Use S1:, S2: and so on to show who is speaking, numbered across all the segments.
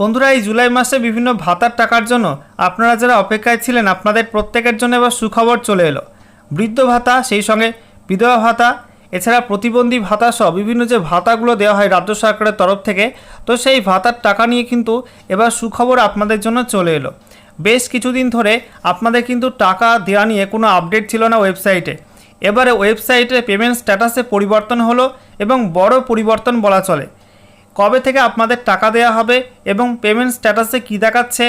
S1: বন্ধুরা, এই জুলাই মাসে বিভিন্ন ভাতার টাকার জন্য আপনারা যারা অপেক্ষায় ছিলেন আপনাদের প্রত্যেকের জন্য এবার সুখবর চলে এলো। বৃদ্ধ ভাতা, সেই সঙ্গে বিধবা ভাতা, এছাড়া প্রতিবন্ধী ভাতা সহ বিভিন্ন যে ভাতাগুলো দেওয়া হয় রাজ্য সরকারের তরফ থেকে, তো সেই ভাতার টাকা নিয়ে কিন্তু এবার সুখবর আপনাদের জন্য চলে এলো। বেশ কিছুদিন ধরে আপনাদের কিন্তু টাকা দেওয়া নিয়ে কোনো আপডেট ছিল না ওয়েবসাইটে। এবারে ওয়েবসাইটে পেমেন্ট স্ট্যাটাসে পরিবর্তন হলো এবং বড় পরিবর্তন বলা চলে। কবে থেকে আপনাদের টাকা দেওয়া হবে এবং পেমেন্ট স্ট্যাটাসে কী দেখাচ্ছে,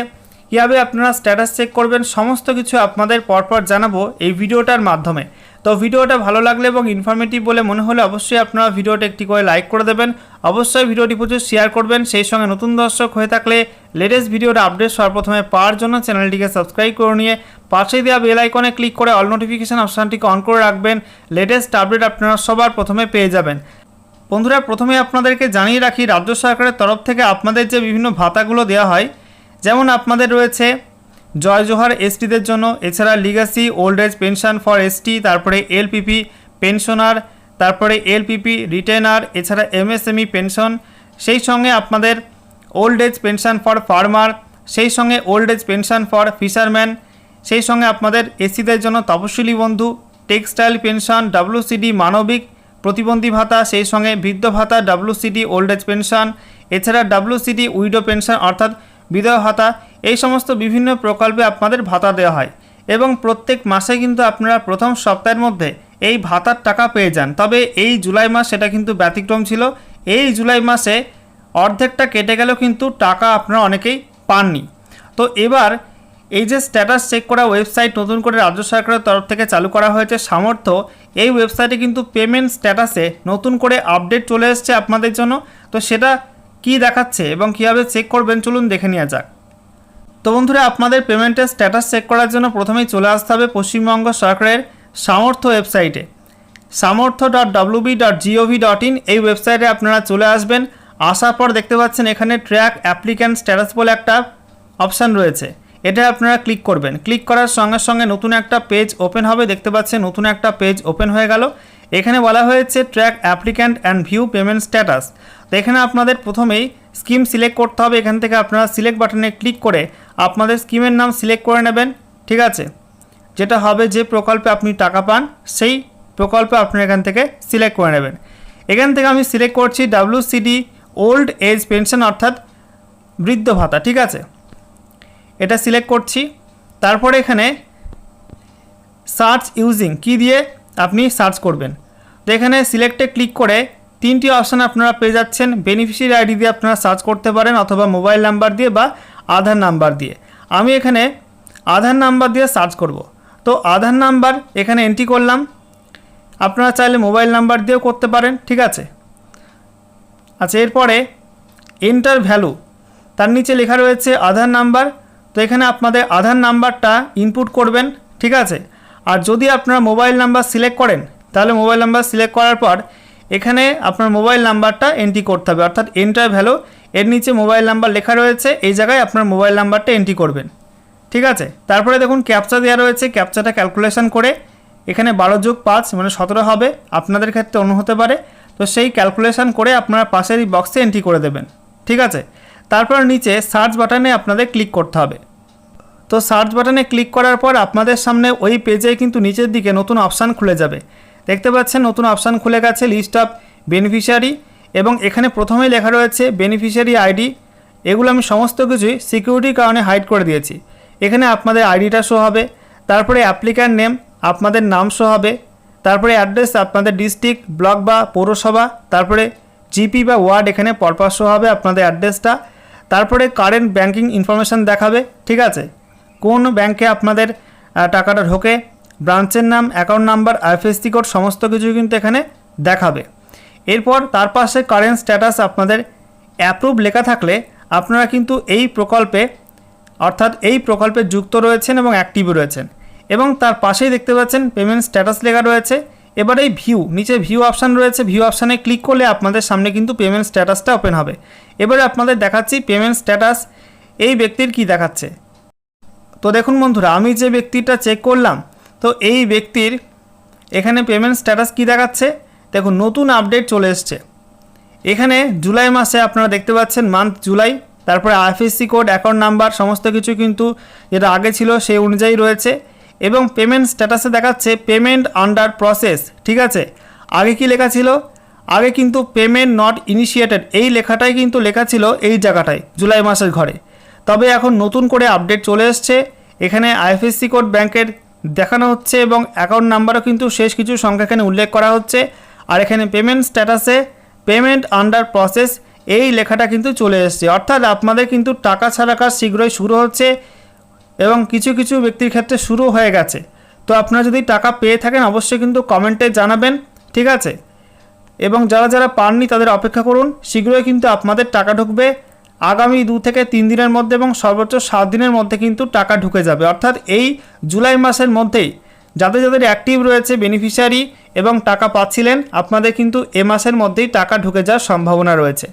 S1: কীভাবে আপনারা স্ট্যাটাস চেক করবেন, সমস্ত কিছু আপনাদের পরপর জানাবো এই ভিডিওটার মাধ্যমে। তো ভিডিওটা ভালো লাগলে এবং ইনফরমেটিভ বলে মনে হলে অবশ্যই আপনারা ভিডিওটা একটি করে লাইক করে দেবেন, অবশ্যই ভিডিওটি প্রচুর শেয়ার করবেন। সেই সঙ্গে নতুন দর্শক হয়ে থাকলে লেটেস্ট ভিডিওর আপডেট সর্বপ্রথমে পাওয়ার জন্য চ্যানেলটিকে সাবস্ক্রাইব করে নিয়ে পাশে দেওয়া বেল আইকনে ক্লিক করে অল নোটিফিকেশান অপশানটিকে অন করে রাখবেন। লেটেস্ট আপডেট আপনারা সবার প্রথমে পেয়ে যাবেন। বন্ধুরা, প্রথমে আপনাদেরকে জানিয়ে রাখি রাজ্য সরকারের তরফ থেকে আপনাদের যে বিভিন্ন ভাতাগুলো দেওয়া হয়, যেমন আপনাদের রয়েছে জয় জোহার এসটিদের জন্য, এছাড়া legacy old age pension for ST, তারপরে এলপিপি পেনশনার, তারপরে এলপিপি রিটেনার, এছাড়া এমএসএমই পেনশন, সেই সঙ্গে আপনাদের old age pension for farmer, সেই সঙ্গে old age pension for fisherman, সেই সঙ্গে আপনাদের এসিদের জন্য তপশিলি বন্ধু, টেক্সটাইল পেনশন, ডাব্লিউসিডি মানবিক প্রতিবন্ধী ভাতা, সেই সঙ্গে বৃদ্ধ ভাতা, ডাব্লিউসিডি ওল্ড এজ পেনশন, এছাড়া ডাব্লিউসিডি উইডো পেনশন অর্থাৎ বিধবা ভাতা, এই সমস্ত বিভিন্ন প্রকল্পে আপনাদের ভাতা দেওয়া হয় এবং প্রত্যেক মাসে কিন্তু আপনারা প্রথম সপ্তাহের মধ্যে এই ভাতার টাকা পেয়ে যান। তবে এই জুলাই মাস সেটা কিন্তু ব্যতিক্রম ছিল। এই জুলাই মাসে অর্ধেকটা কেটে গেলেও কিন্তু টাকা আপনারা অনেকেই পাননি। তো এবার এই যে স্ট্যাটাস চেক করা ওয়েবসাইট নতুন করে রাজ্য সরকারের তরফ থেকে চালু করা হয়েছে সামর্থ্য, এই ওয়েবসাইটে কিন্তু পেমেন্ট স্ট্যাটাসে নতুন করে আপডেট চলে এসেছে আপনাদের জন্য। তো সেটা কি দেখাচ্ছে এবং কীভাবে চেক করবেন চলুন দেখে নেওয়া যাক। তো বন্ধুরা, আপনাদের পেমেন্টের স্ট্যাটাস চেক করার জন্য প্রথমেই চলে আসতে হবে পশ্চিমবঙ্গ সরকারের সামর্থ্য ওয়েবসাইটে, samortho.wb.gov.in। এই ওয়েবসাইটে আপনারা চলে আসবেন। আসার পর দেখতে পাচ্ছেন এখানে ট্র্যাক অ্যাপ্লিক্যান্ট স্ট্যাটাস বলে একটা অপশান রয়েছে, এটা আপনারা ক্লিক করবেন। ক্লিক করার সঙ্গে সঙ্গে নতুন একটা পেজ ওপেন হবে। দেখতে পাচ্ছেন নতুন একটা পেজ ওপেন হয়ে গেল। এখানে বলা হয়েছে track applicant and view payment status. তো এখানে আপনাদের প্রথমেই স্কিম সিলেক্ট করতে হবে। এখান থেকে আপনারা সিলেক্ট বাটনে ক্লিক করে আপনাদের স্কিমের নাম সিলেক্ট করে নেবেন, ঠিক আছে। যেটা হবে যে প্রকল্পে আপনি টাকা পান সেই প্রকল্পে আপনি এখান থেকে সিলেক্ট করে নেবেন। এখান থেকে আমি সিলেক্ট করছি ডাব্লিউসিডি ওল্ড এজ পেনশন অর্থাৎ বৃদ্ধ ভাতা, ঠিক আছে। এটা সিলেক্ট করছি। তারপরে এখানে সার্চ ইউজিং কি দিয়ে আপনি সার্চ করবেন। তো এখানে সিলেক্টে ক্লিক করে তিনটি অপশান আপনারা পেয়ে যাচ্ছেন। বেনিফিশিয়ারি আইডি দিয়ে আপনারা সার্চ করতে পারেন অথবা মোবাইল নাম্বার দিয়ে বা আধার নাম্বার দিয়ে। আমি এখানে আধার নাম্বার দিয়ে সার্চ করব। তো আধার নাম্বার এখানে এন্ট্রি করলাম। আপনারা চাইলে মোবাইল নাম্বার দিয়েও করতে পারেন, ঠিক আছে। আচ্ছা, এরপরে এন্টার ভ্যালু, তার নিচে লেখা রয়েছে আধার নাম্বার। তো এখানে আপনাদের আধার নাম্বারটা ইনপুট করবেন, ঠিক আছে। আর যদি আপনারা মোবাইল নাম্বার সিলেক্ট করেন তাহলে মোবাইল নাম্বার সিলেক্ট করার পর এখানে আপনার মোবাইল নাম্বারটা এন্ট্রি করতে হবে, অর্থাৎ এন্টার ভ্যালু, এর নিচে মোবাইল নাম্বার লেখা রয়েছে, এই জায়গায় আপনার মোবাইল নাম্বারটা এন্ট্রি করবেন, ঠিক আছে। তারপরে দেখুন ক্যাপচা দেওয়া রয়েছে, ক্যাপচাটা ক্যালকুলেশন করে এখানে 12+5 মানে 17 হবে, আপনাদের ক্ষেত্রে অন্য হতে পারে। তো সেই ক্যালকুলেশন করে আপনারা পাশের এই বক্সে এন্ট্রি করে দেবেন, ঠিক আছে। তারপর নিচে সার্চ বাটনে আপনাদের ক্লিক করতে হবে। তো সার্চ বাটনে ক্লিক করার পর আপনাদের সামনে ওই পেজে কিন্তু নিচের দিকে নতুন অপশান খুলে যাবে। দেখতে পাচ্ছেন নতুন অপশান খুলে গেছে, লিস্ট অফ বেনিফিশিয়ারি, এবং এখানে প্রথমেই লেখা রয়েছে বেনিফিশিয়ারি আইডি। এগুলো আমি সমস্ত কিছুই সিকিউরিটির কারণে হাইড করে দিয়েছি। এখানে আপনাদের আইডিটা শো হবে, তারপরে অ্যাপ্লিক্যান্ট নেম আপনাদের নাম শো হবে, তারপরে অ্যাড্রেস আপনাদের ডিস্ট্রিক্ট, ব্লক বা পৌরসভা, তারপরে জিপি বা ওয়ার্ড এখানে পরপর শো হবে আপনাদের অ্যাড্রেসটা। তারপরে কারেন্ট ব্যাঙ্কিং ইনফরমেশান দেখাবে, ঠিক আছে। কোন ব্যাংকে আপনাদের টাকাটা ঢোকে, ব্রাঞ্চের নাম, অ্যাকাউন্ট নাম্বার, আইএফএসসি কোড সমস্ত কিছু কিন্তু এখানে দেখাবে। এরপর তার পাশে কারেন্ট স্ট্যাটাস আপনাদের অ্যাপ্রুভ লেখা থাকলে আপনারা কিন্তু এই প্রকল্পে অর্থাৎ এই প্রকল্পে যুক্ত রয়েছেন এবং অ্যাক্টিভ রয়েছেন। এবং তার পাশেই দেখতে পাচ্ছেন পেমেন্ট স্ট্যাটাস লেখা রয়েছে। এবার এই ভিউ, নিচে ভিউ অপশান রয়েছে, ভিউ অপশানে ক্লিক করলে আপনাদের সামনে কিন্তু পেমেন্ট স্ট্যাটাসটা ওপেন হবে। এবারে আপনাদের দেখাচ্ছি পেমেন্ট স্ট্যাটাস এই ব্যক্তির কি দেখাচ্ছে। তো দেখুন বন্ধুরা, আমি যে ব্যক্তিটা চেক করলাম, তো এই ব্যক্তির এখানে পেমেন্ট স্ট্যাটাস কি দেখাচ্ছে দেখুন, নতুন আপডেট চলে এসছে। এখানে জুলাই মাসে আপনারা দেখতে পাচ্ছেন মান্থ জুলাই, তারপরে আইএফএসসি কোড, অ্যাকাউন্ট নাম্বার সমস্ত কিছু কিন্তু যেটা আগে ছিল সেই অনুযায়ী রয়েছে। এবং পেমেন্ট স্ট্যাটাসে দেখাচ্ছে পেমেন্ট আন্ডার প্রসেস, ঠিক আছে। আগে কি লেখা ছিল? আগে কিন্তু পেমেন্ট নট ইনিশিয়েটেড এই লেখাটাই কিন্তু লেখা ছিল এই জায়গাটায় জুলাই মাসের ঘরে। তবে এখন নতুন করে আপডেট চলে এসছে, এখানে আইএফএসসি কোড ব্যাংকের দেখানো হচ্ছে এবং অ্যাকাউন্ট নাম্বারও কিন্তু শেষ কিছু সংখ্যা এখানে উল্লেখ করা হচ্ছে। আর এখানে পেমেন্ট স্ট্যাটাসে পেমেন্ট আন্ডার প্রসেস এই লেখাটা কিন্তু চলে এসছে, অর্থাৎ আপনাদের কিন্তু টাকা ছাড়া কাজ শীঘ্রই শুরু হচ্ছে এবং কিছু কিছু ব্যক্তির ক্ষেত্রে শুরু হয়ে গেছে। তো আপনারা যদি টাকা পেয়ে থাকেন অবশ্যই কিন্তু কমেন্টে জানাবেন, ঠিক আছে। এবং যারা যারা পাননি তাদের অপেক্ষা করুন, শীঘ্রই কিন্তু আপনাদের টাকা ঢুকবে। আগামী 2 থেকে 3 দিনের মধ্যে এবং সর্বোচ্চ 7 দিনের মধ্যে কিন্তু টাকা ঢুকে যাবে, অর্থাৎ এই জুলাই মাসের মধ্যেই যাদের যাদের অ্যাক্টিভ রয়েছে বেনিফিশিয়ারি এবং টাকা পাচ্ছিলেন আপনাদের কিন্তু এ মাসের মধ্যেই টাকা ঢুকে যাওয়ার সম্ভাবনা রয়েছে।